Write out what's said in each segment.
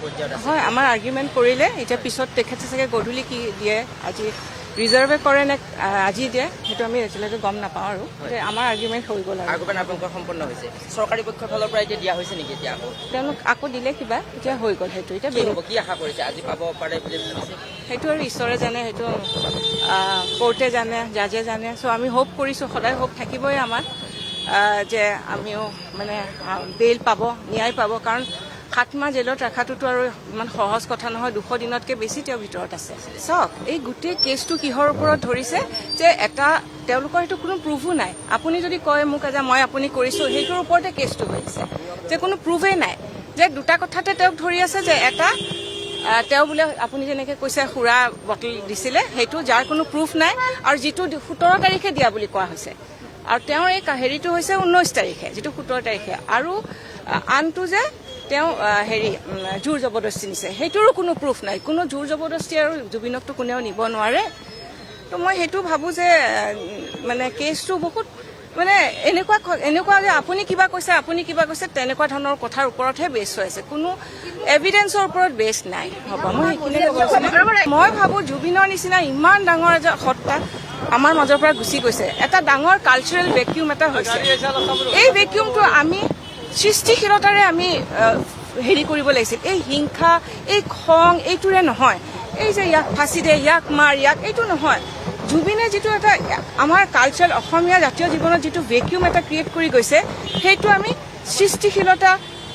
পৰ্যায়ত আছে হয় আমাৰ আৰ্গুমেণ্ট কৰিলে এতিয়া পিছত তেখেতে চাগে গধূলি কি দিয়ে আজি ৰিজাৰ্ভে কৰে নে আজি দিয়ে সেইটো আমি এতিয়ালৈকে গম নাপাওঁ আৰু আমাৰ আৰ্গুমেণ্ট হৈ গ'ল আৰু আৰ্গুমেণ্ট আপোনালোকৰ সম্পন্ন হৈছে চৰকাৰী পক্ষৰ ফালৰ পৰা এতিয়া দিয়া হৈছে নেকি এতিয়া আকৌ তেওঁলোক আকৌ দিলে কিবা এতিয়া হৈ গ'ল সেইটো এতিয়া কি হ'ব কি আশা কৰিছে আজি পাব পাৰে বুলি ভাবিছে সেইটো আৰু ঈশ্বৰে জানে সেইটো কোৰ্টে জানে জাজে জানে চ' আমি হোপ কৰিছোঁ সদায় হোপ থাকিবই আমাৰ যে আমিও মানে বেইল পাব ন্যায় পাব কাৰণ 7 মাহ জেলত ৰখাটোতো আৰু ইমান সহজ কথা নহয় 200 দিনতকৈ বেছি তেওঁৰ ভিতৰত আছে চাওক এই গোটেই কেছটো কিহৰ ওপৰত ধৰিছে যে এটা তেওঁলোকৰ এইটো কোনো প্ৰুফো নাই আপুনি যদি কয় মোক যে মই আপুনি কৰিছোঁ সেইটোৰ ওপৰতে কেছটো হৈছে যে কোনো প্ৰুফেই নাই যে দুটা কথাতে তেওঁক ধৰি আছে যে এটা তেওঁ বোলে আপুনি যেনেকৈ কৈছে সুৰা বটল দিছিলে সেইটো যাৰ কোনো প্ৰুফ নাই আৰু যিটো 17 তাৰিখে দিয়া বুলি কোৱা হৈছে আৰু তেওঁৰ এই হেৰিটো হৈছে 19 তাৰিখে যিটো 17 তাৰিখে আৰু আনটো যে তেওঁ জোৰ জবৰদস্তি নিছে সেইটোৰো কোনো প্ৰুফ নাই কোনো জোৰ জবৰদস্তি আৰু জুবিনকতো কোনেও নিব নোৱাৰে তো মই সেইটো ভাবোঁ যে মানে কেছটো বহুত মানে এনেকুৱা যে আপুনি কিবা কৈছে তেনেকুৱা ধৰণৰ কথাৰ ওপৰতহে বেছ হৈ আছে কোনো এভিডেন্সৰ ওপৰত বেছ নাই হ'ব মই সেইখিনি ক'ব মই ভাবোঁ জুবিনৰ নিচিনা ইমান ডাঙৰ এজন সত্তা আমাৰ মাজৰ পৰা গুচি গৈছে এটা ডাঙৰ কালচাৰেল ভেকিউম এটা হৈছে এই ভেকিউমটো আমি সৃষ্টিশীলতাৰে আমি হেৰি কৰিব লাগিছিল এই হিংসা এই খং এইটোৰে নহয় এই যে ইয়াক ফাঁচি দে ইয়াক মাৰ ইয়াক এইটো নহয় জুবিনে যিটো এটা আমাৰ কালচাৰ অসমীয়া জাতীয় জীৱনত যিটো ভেকিউম এটা ক্ৰিয়েট কৰি গৈছে সেইটো আমি সৃষ্টিশীলতা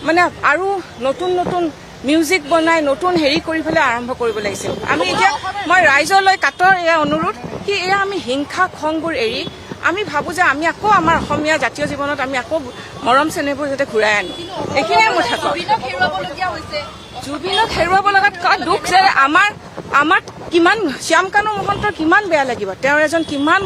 মানে আৰু নতুন নতুন মিউজিক বনাই নতুন হেৰি কৰি পেলাই আৰম্ভ কৰিব লাগিছিল আমি এতিয়া মই ৰাইজলৈ কাটৰ এয়া অনুৰোধ কি এয়া আমি হিংসা খংবোৰ এৰি আমি ভাবোঁ যে আমি আকৌ আমাৰ অসমীয়া জাতীয় জীৱনত আমি আকৌ মৰম চেনেহবোৰ যাতে ঘূৰাই আনো এইখিনিয়ে মই থাকোঁ জুবিনক হেৰুৱাব লগাত দুখ যে আমাৰ কিমান শ্যামকানু মহন্তৰ কিমান বেয়া লাগিব তেওঁৰ এজন কিমান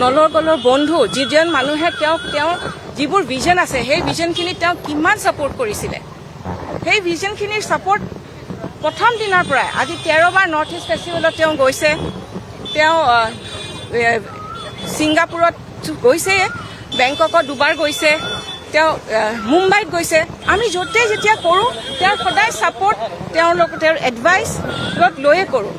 নলৰ গলৰ বন্ধু যিজন মানুহে তেওঁৰ যিবোৰ ভিজন আছে সেই ভিজনখিনি তেওঁ কিমান ছাপোৰ্ট কৰিছিলে সেই ভিজনখিনিৰ ছাপোৰ্ট প্ৰথম দিনৰ পৰাই আজি 13 বাৰ নৰ্থ ইষ্ট ফেষ্টিভেলত তেওঁ গৈছে তেওঁ ছিংগাপুৰত গৈছে বেংককত 2 বাৰ গৈছে তেওঁ মুম্বাইত গৈছে আমি য'তে যেতিয়া কৰোঁ তেওঁৰ সদায় ছাপোৰ্ট তেওঁৰ এডভাইচ লৈয়ে কৰোঁ